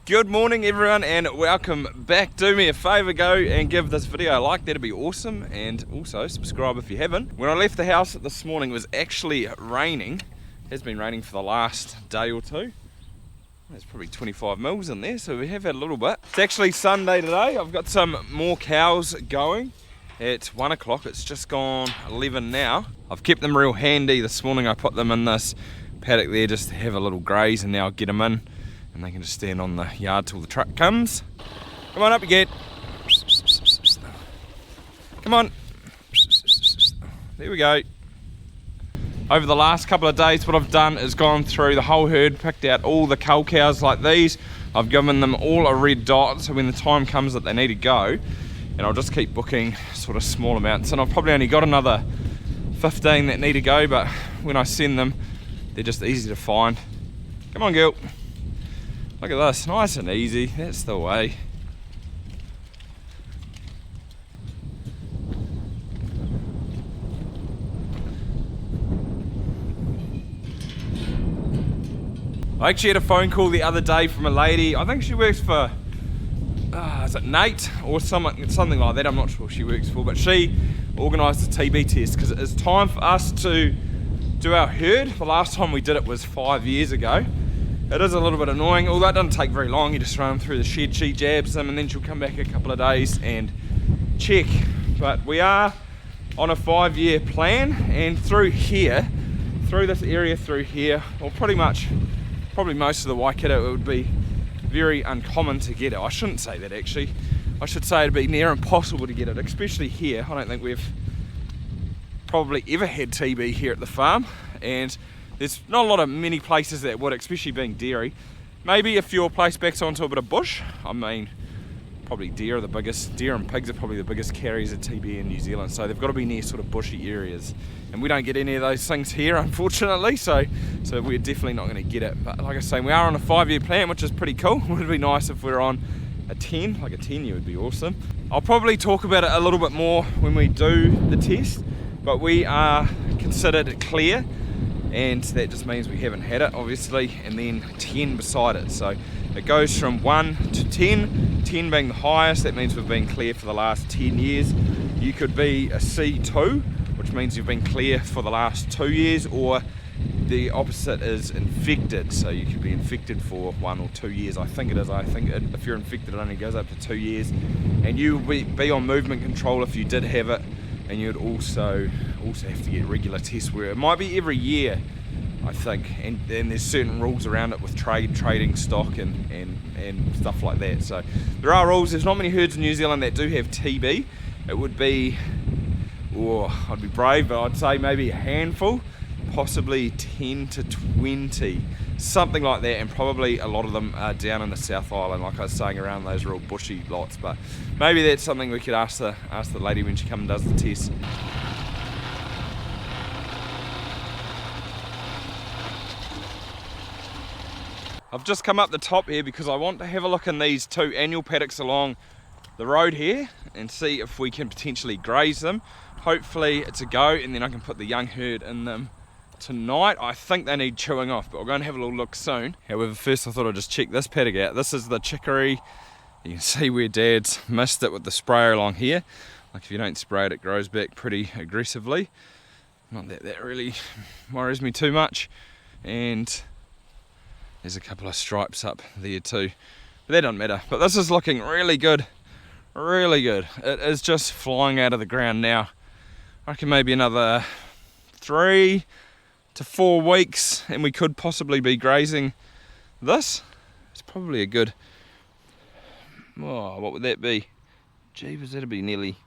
Good morning everyone and welcome back. Do me a favour, go and give this video a like, that'd be awesome, and also subscribe if you haven't. When I left the house this morning it was actually raining. It has been raining for the last day or two. There's probably 25 mils in there, so we have had a little bit. It's actually Sunday today. I've got some more cows going at 1 o'clock. It's just gone 11 now. I've kept them real handy. This morning I put them in this paddock there just to have a little graze, and now I'll get them in and they can just stand on the yard till the truck comes. Come on up you get. Come on. There we go. Over the last couple of days what I've done is gone through the whole herd, picked out all the cull cows like these. I've given them all a red dot, so when the time comes that they need to go, and I'll just keep booking sort of small amounts, and I've probably only got another 15 that need to go, but when I send them they're just easy to find. Come on girl. Look at this, nice and easy, that's the way. I actually had a phone call the other day from a lady. I think she works for, is it Nate or something like that, I'm not sure what she works for, but she organised a TB test because it is time for us to do our herd. The last time we did it was 5 years ago. It is a little bit annoying, although it doesn't take very long. You just run them through the shed, she jabs them, and then she'll come back a couple of days and check. But we are on a 5-year plan, and through here, through this area through here, well probably most of the Waikato, it would be very uncommon to get it. I shouldn't say that actually. I should say it'd be near impossible to get it, especially here. I don't think we've probably ever had TB here at the farm, and there's not a lot of many places that would, especially being dairy. Maybe if your place backs onto a bit of bush, I mean, probably deer and pigs are probably the biggest carriers of TB in New Zealand, so they've got to be near sort of bushy areas. And we don't get any of those things here, unfortunately, so we're definitely not going to get it. But like I say, we are on a 5-year plan, which is pretty cool. It would be nice if we're on a 10, like a 10-year would be awesome. I'll probably talk about it a little bit more when we do the test, but we are considered clear, and that just means we haven't had it, obviously, and then 10 beside it. So it goes from 1 to 10, 10 being the highest. That means we've been clear for the last 10 years. You could be a C2, which means you've been clear for the last 2 years, or the opposite is infected. So you could be infected for 1 or 2 years, I think it is. I think if you're infected it only goes up to 2 years, and you would be on movement control if you did have it. And you'd also have to get regular tests where it might be every year, I think, and there's certain rules around it with trading stock and stuff like that. So there are rules. There's not many herds in New Zealand that do have TB. It would be, I'd be brave, but I'd say maybe a handful, possibly 10 to 20, something like that, and probably a lot of them are down in the South Island, like I was saying, around those real bushy lots. But maybe that's something we could ask the lady when she comes and does the test. I've just come up the top here because I want to have a look in these 2 annual paddocks along the road here and see if we can potentially graze them. Hopefully it's a go, and then I can put the young herd in them tonight. I think they need chewing off, but we're going to have a little look soon. However, first I thought I'd just check this paddock out. This is the chicory. You can see where Dad's missed it with the sprayer along here. Like if you don't spray it, it grows back pretty aggressively. Not that that really worries me too much. And there's a couple of stripes up there too, but that doesn't matter. But this is looking really good, really good. It is just flying out of the ground now. I reckon maybe another 3 to 4 weeks and we could possibly be grazing this. It's probably a good, what would that be? Jeepers, that'd be nearly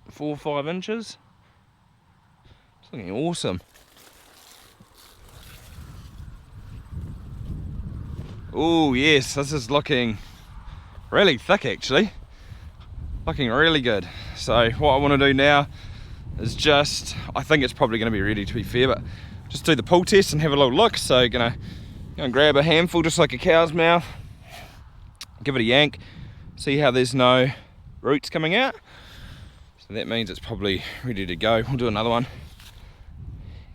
4 or 5 inches. It's looking awesome. Oh yes, this is looking really thick actually. Looking really good. So what I want to do now is just, I think it's probably going to be ready to be fair, but just do the pull test and have a little look. So gonna grab a handful just like a cow's mouth, give it a yank, see how there's no roots coming out. So that means it's probably ready to go. We'll do another one.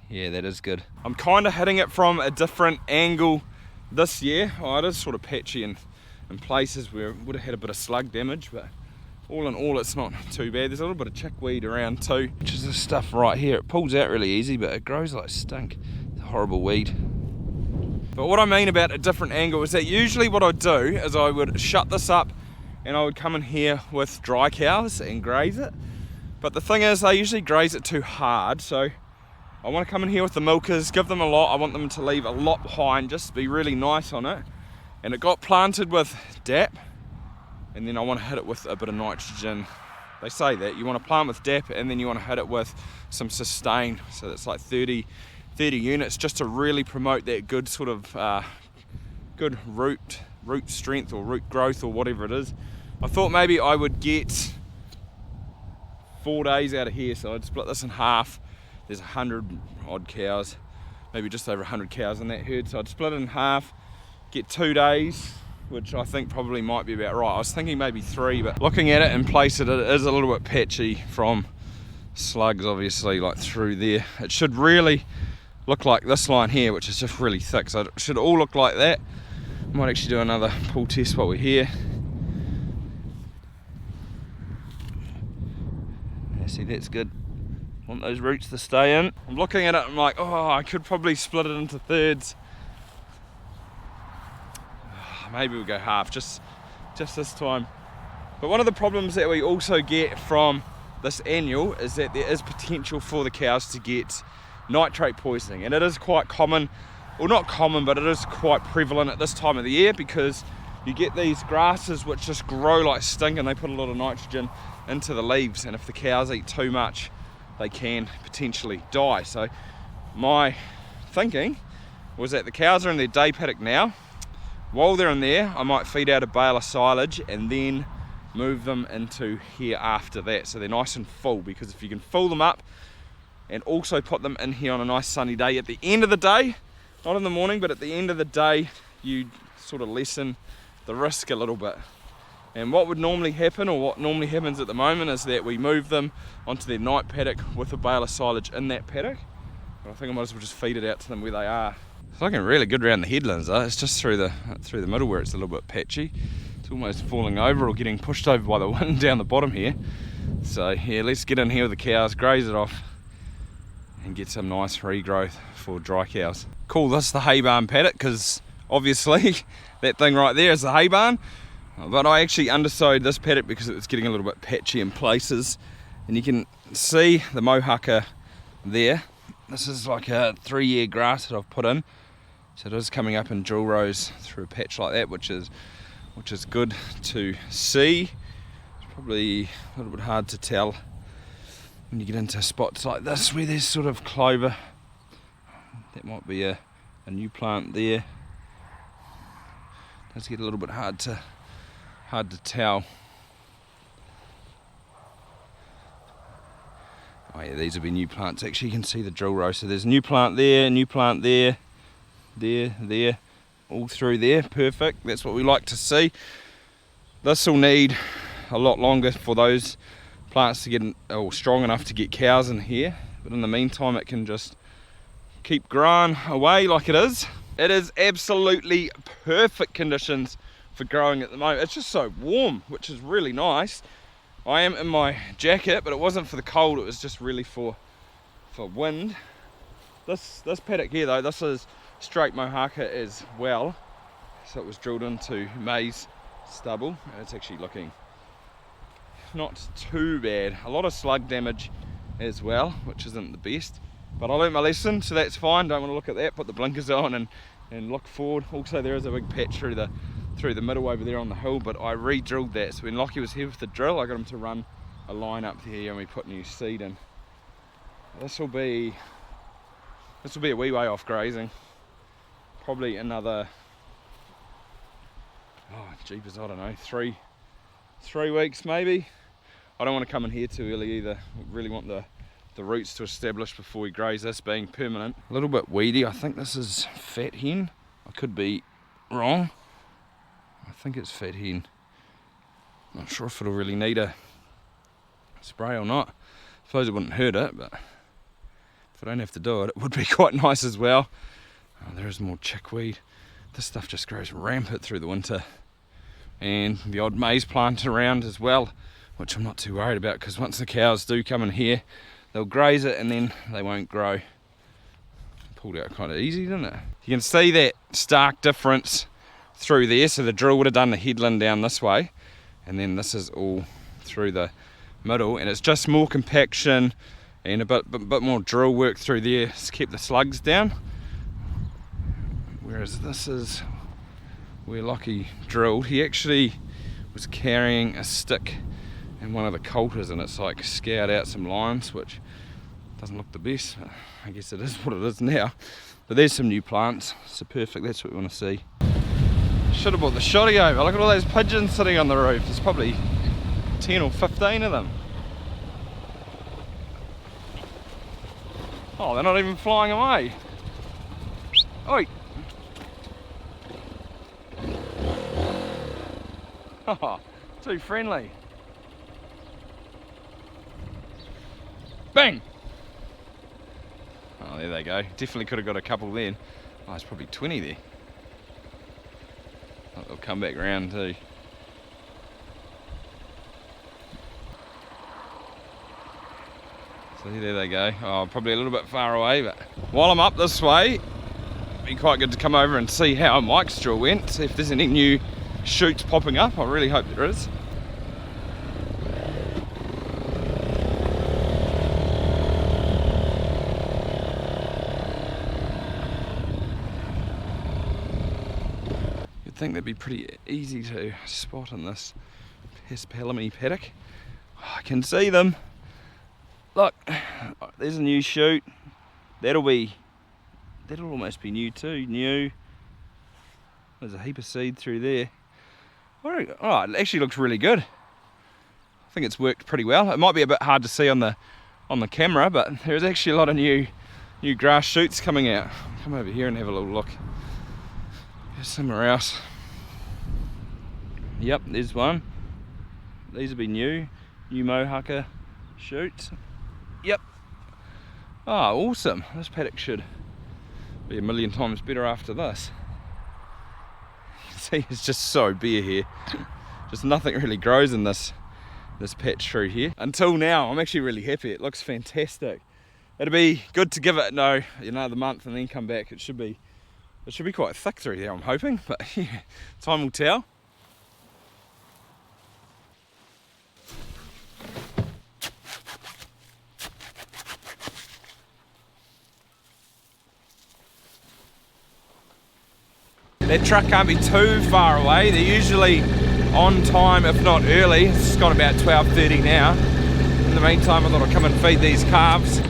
Yeah, that is good. I'm kind of hitting it from a different angle This year, it is sort of patchy in places where it would have had a bit of slug damage, but all in all it's not too bad. There's a little bit of chickweed around too, which is this stuff right here. It pulls out really easy, but it grows like stink. It's a horrible weed. But what I mean about a different angle is that usually what I'd do is I would shut this up and I would come in here with dry cows and graze it. But the thing is, they usually graze it too hard, so I want to come in here with the milkers, give them a lot. I want them to leave a lot behind, just be really nice on it. And it got planted with DAP, and then I want to hit it with a bit of nitrogen. They say that you want to plant with DAP and then you want to hit it with some sustain, so that's like 30 units, just to really promote that good sort of good root strength or root growth or whatever it is. I thought maybe I would get 4 days out of here, so I'd split this in half. There's 100 odd cows, maybe just over 100 cows in that herd, so I'd split it in half, get 2 days, which I think probably might be about right. I was thinking maybe 3, but looking at it in place, it is a little bit patchy from slugs, obviously, like through there. It should really look like this line here, which is just really thick, so it should all look like that. Might actually do another pull test while we're here. Yeah, see, that's good. Want those roots to stay in. I'm looking at it, I'm like, oh, I could probably split it into thirds. Maybe we'll go half, just this time. But one of the problems that we also get from this annual is that there is potential for the cows to get nitrate poisoning, and it is quite common, well, not common, but it is quite prevalent at this time of the year, because you get these grasses which just grow like stink and they put a lot of nitrogen into the leaves, and if the cows eat too much, they can potentially die. So my thinking was that the cows are in their day paddock now. While they're in there, I might feed out a bale of silage and then move them into here after that, so they're nice and full, because if you can fill them up and also put them in here on a nice sunny day at the end of the day, not in the morning, but at the end of the day, you sort of lessen the risk a little bit. And what would normally happen, or what normally happens at the moment, is that we move them onto their night paddock with a bale of silage in that paddock. But I think I might as well just feed it out to them where they are. It's looking really good around the headlands though. It's just through the middle where it's a little bit patchy. It's almost falling over or getting pushed over by the wind down the bottom here. So yeah, let's get in here with the cows, graze it off, and get some nice regrowth for dry cows. Call this the hay barn paddock, because obviously that thing right there is the hay barn. But I actually undersowed this paddock because it was getting a little bit patchy in places. And you can see the mohaka there. This is like a 3-year grass that I've put in. So it is coming up in drill rows through a patch like that, which is good to see. It's probably a little bit hard to tell when you get into spots like this where there's sort of clover. That might be a new plant there. It does get a little bit hard to tell. Oh yeah, these will be new plants. Actually, you can see the drill row. So there's a new plant there, there, all through there. Perfect. That's what we like to see. This will need a lot longer for those plants to get strong enough to get cows in here. But in the meantime, it can just keep growing away like it is. It is absolutely perfect conditions for growing at the moment. It's just so warm, which is really nice. I am in my jacket, but it wasn't for the cold, it was just really for wind. This paddock here though, this is straight mohaka as well. So it was drilled into maize stubble, and it's actually looking not too bad. A lot of slug damage as well, which isn't the best. But I learnt my lesson, so that's fine. Don't want to look at that. Put the blinkers on and look forward. Also, there is a big patch through the middle over there on the hill, but I re-drilled that. So when Lockie was here with the drill, I got him to run a line up there, and we put new seed in. This will be a wee way off grazing. Probably another, jeepers, I don't know, three weeks maybe. I don't want to come in here too early either. We really want the roots to establish before we graze this, being permanent. A little bit weedy. I think this is fat hen. I could be wrong. I think it's fat hen. Not sure if it'll really need a spray or not. I suppose it wouldn't hurt it, but if I don't have to do it, it would be quite nice as well. Oh, there is more chickweed this stuff just grows rampant through the winter. And the odd maize plant around as well, which I'm not too worried about, because once the cows do come in here, they'll graze it and then they won't grow. Pulled out kind of easy, didn't it? You can see that stark difference through there. So the drill would have done the headland down this way, and then this is all through the middle, and it's just more compaction and a bit more drill work through there to keep the slugs down. Whereas this is where Lockie drilled. He actually was carrying a stick and one of the coulters, and it's like scoured out some lines, which doesn't look the best. I guess it is what it is now. But there's some new plants, so perfect, that's what we want to see. Should have brought the shotty over. Look at all those pigeons sitting on the roof. There's probably 10 or 15 of them. Oh, they're not even flying away. Oi! Oh, too friendly. Bang! Oh, there they go. Definitely could have got a couple then. Oh, there's probably 20 there. Oh, they'll come back round too. So there they go. Oh, probably a little bit far away, but while I'm up this way, it'd be quite good to come over and see how Mike's drill went, see if there's any new shoots popping up. I really hope there is. You'd think that'd be pretty easy to spot in this Pasture paddock. Oh, I can see them. Look, there's a new shoot. That'll almost be new too. New. There's a heap of seed through there. Oh, it actually looks really good. I think it's worked pretty well. It might be a bit hard to see on the camera, but there's actually a lot of new grass shoots coming out. Come over here and have a little look. There's somewhere else. Yep, there's one. These will be new mohawker shoots. Yep. Oh, awesome. This paddock should be a million times better after this. See, it's just so bare here. Just nothing really grows in this patch through here. Until now, I'm actually really happy. It looks fantastic. It'll be good to give it another month and then come back. It should be quite thick through there, I'm hoping. But yeah, time will tell. That truck can't be too far away. They're usually on time, if not early. It's got about 12:30 now. In the meantime, I thought I'd come and feed these calves.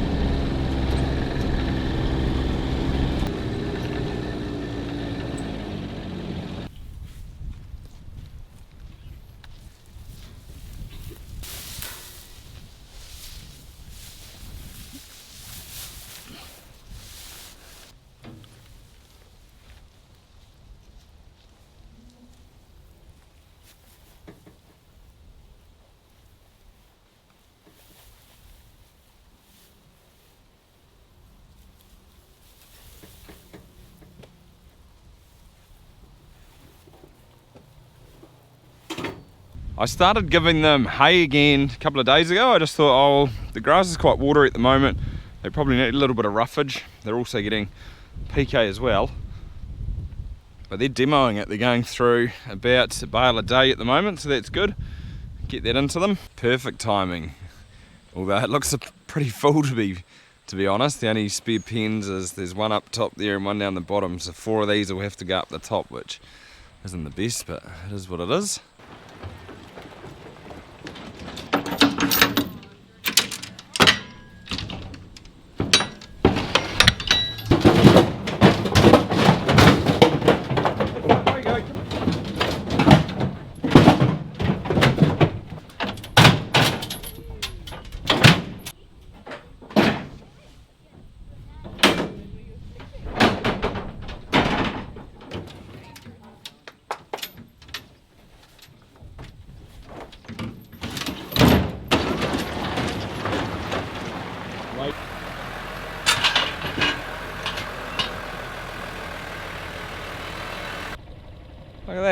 I started giving them hay again a couple of days ago. I just thought, oh, the grass is quite watery at the moment. They probably need a little bit of roughage. They're also getting PK as well. But they're demoing it. They're going through about a bale a day at the moment, so that's good. Get that into them. Perfect timing. Although it looks pretty full to be honest. The only spare pens is there's one up top there and one down the bottom. So 4 of these will have to go up the top, which isn't the best, but it is what it is.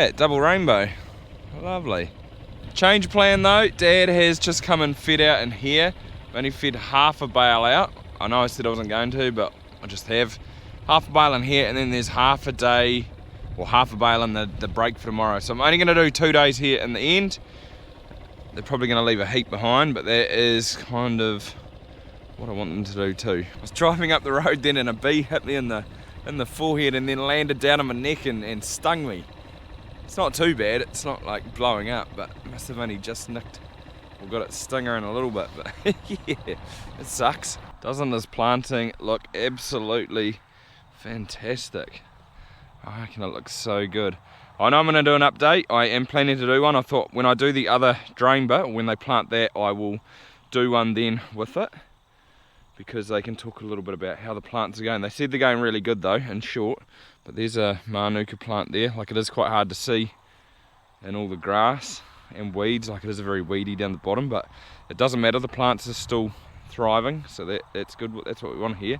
that, double rainbow. Lovely. Change plan though, Dad has just come and fed out in here. Only fed half a bale out. I know I said I wasn't going to, but I just have. Half a bale in here, and then there's half a day, or half a bale in the break for tomorrow. So I'm only going to do 2 days here in the end. They're probably going to leave a heap behind, but that is kind of what I want them to do too. I was driving up the road then and a bee hit me in the forehead and then landed down on my neck and stung me. It's not too bad, it's not like blowing up, but it must have only just nicked or got its stinger in a little bit, but yeah, it sucks. Doesn't this planting look absolutely fantastic? I reckon it looks so good. I know I'm going to do an update. I am planning to do one. I thought when I do the other drain bit, when they plant that, I will do one then with it, because they can talk a little bit about how the plants are going. They said they're going really good though, in short. But there's a Manuka plant there. Like, it is quite hard to see in all the grass and weeds. Like, it is very weedy down the bottom, but it doesn't matter. The plants are still thriving, so that's good. That's what we want here.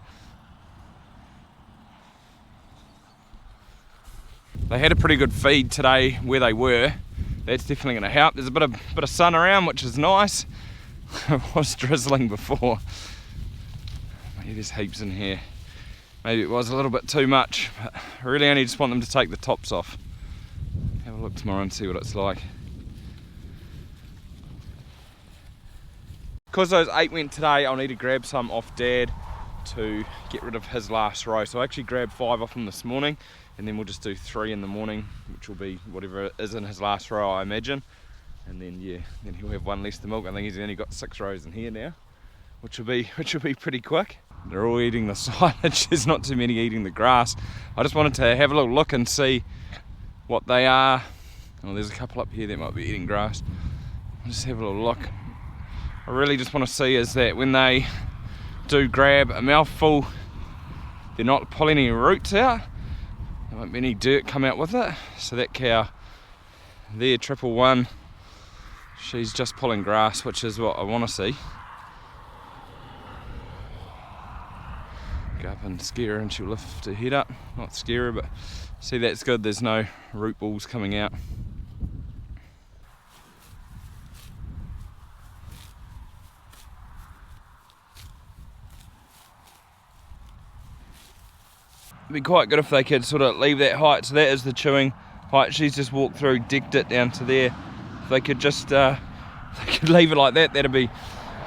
They had a pretty good feed today where they were. That's definitely going to help. There's a bit of sun around, which is nice. It was drizzling before. Maybe there's heaps in here. Maybe it was a little bit too much, but I really only just want them to take the tops off. Have a look tomorrow and see what it's like. Because those 8 went today, I'll need to grab some off Dad to get rid of his last row. So I actually grabbed 5 off him this morning, and then we'll just do 3 in the morning, which will be whatever is in his last row, I imagine. And then yeah, then he'll have 1 less to milk. I think he's only got 6 rows in here now, which will be pretty quick. They're all eating the silage. There's not too many eating the grass. I just wanted to have a little look and see what they are. Oh, there's a couple up here that might be eating grass. I'll just have a little look. I really just want to see is that when they do grab a mouthful, they're not pulling any roots out. There won't be any dirt come out with it. So that cow there, 111, she's just pulling grass, which is what I want to see. Go up and scare her and she'll lift her head up. Not scare her, but see, that's good. There's no root balls coming out. It'd be quite good if they could sort of leave that height. So that is the chewing height. She's just walked through, decked it down to there. If they could just they could leave it like that, that'd be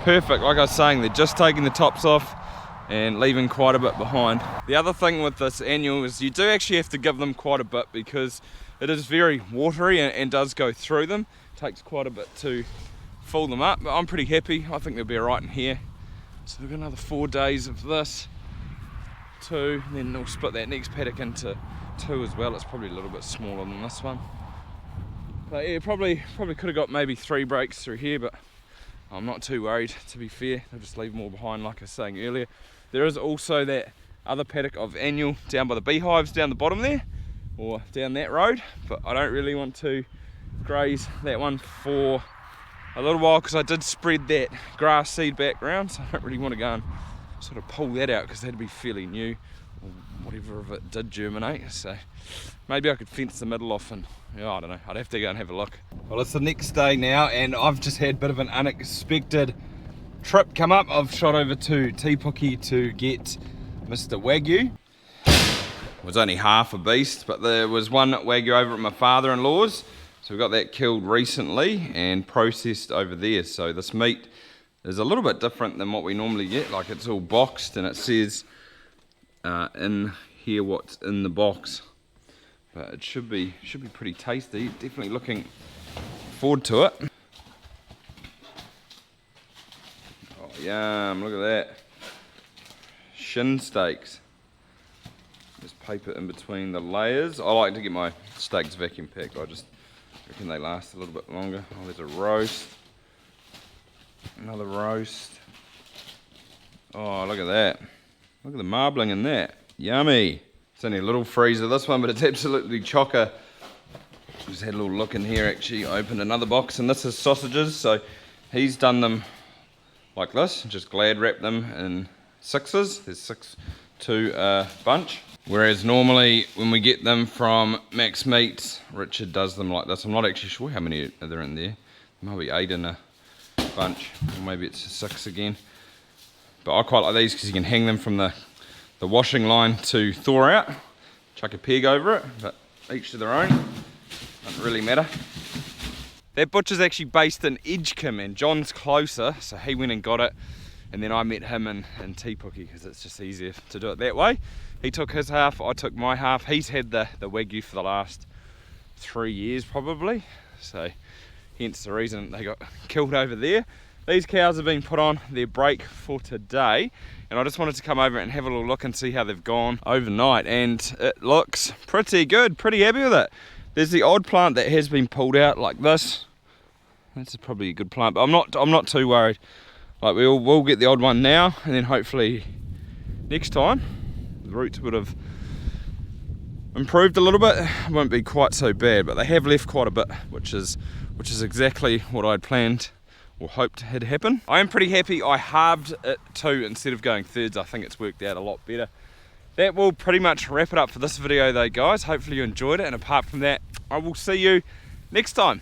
perfect. Like I was saying, they're just taking the tops off and leaving quite a bit behind. The other thing with this annual is you do actually have to give them quite a bit, because it is very watery and does go through them. It takes quite a bit to fill them up, but I'm pretty happy. I think they'll be alright in here. So we've got another 4 days of this, 2, and then we'll split that next paddock into 2 as well. It's probably a little bit smaller than this one. But yeah, probably could have got maybe 3 breaks through here, but I'm not too worried, to be fair. They'll just leave more behind, like I was saying earlier. There is also that other paddock of annual down by the beehives down the bottom there, or down that road, but I don't really want to graze that one for a little while, because I did spread that grass seed back around, so I don't really want to go and sort of pull that out, because that'd be fairly new, or whatever if it did germinate. So maybe I could fence the middle off, and yeah, I don't know, I'd have to go and have a look. Well, it's the next day now, and I've just had a bit of an unexpected trip come up. I've shot over to Tepuki to get Mr. Wagyu. It was only half a beast, but there was one Wagyu over at my father-in-law's, so we got that killed recently and processed over there. So this meat is a little bit different than what we normally get. Like, it's all boxed, and it says in here what's in the box, but it should be pretty tasty. Definitely looking forward to it. Oh yum, look at that. Shin steaks. Just paper in between the layers. I like to get my steaks vacuum packed. I just reckon they last a little bit longer. Oh, there's a roast. Another roast. Oh, look at that. Look at the marbling in that. Yummy. It's only a little freezer, this one, but it's absolutely chocker. Just had a little look in here, actually. Opened another box, and this is sausages. So he's done them like this, just glad wrapped them in 6s. There's 6 to a bunch. Whereas normally when we get them from Max Meats, Richard does them like this. I'm not actually sure how many are there in there. There might be 8 in a bunch, or maybe it's 6 again. But I quite like these because you can hang them from the washing line to thaw out. Chuck a peg over it, but each to their own. Doesn't really matter. That butcher's actually based in Edgecombe and John's closer, so he went and got it. And then I met him in Teepuki because it's just easier to do it that way. He took his half, I took my half. He's had the Wagyu for the last 3 years probably. So hence the reason they got killed over there. These cows have been put on their break for today. And I just wanted to come over and have a little look and see how they've gone overnight. And it looks pretty good, pretty happy with it. There's the odd plant that has been pulled out like this. That's probably a good plant, but I'm not too worried. Like we'll get the odd one now, and then hopefully next time the roots would have improved a little bit. It won't be quite so bad, but they have left quite a bit, which is exactly what I'd planned or hoped had happened. I am pretty happy I halved it too instead of going thirds. I think it's worked out a lot better. That will pretty much wrap it up for this video though, guys. Hopefully you enjoyed it, and apart from that, I will see you next time.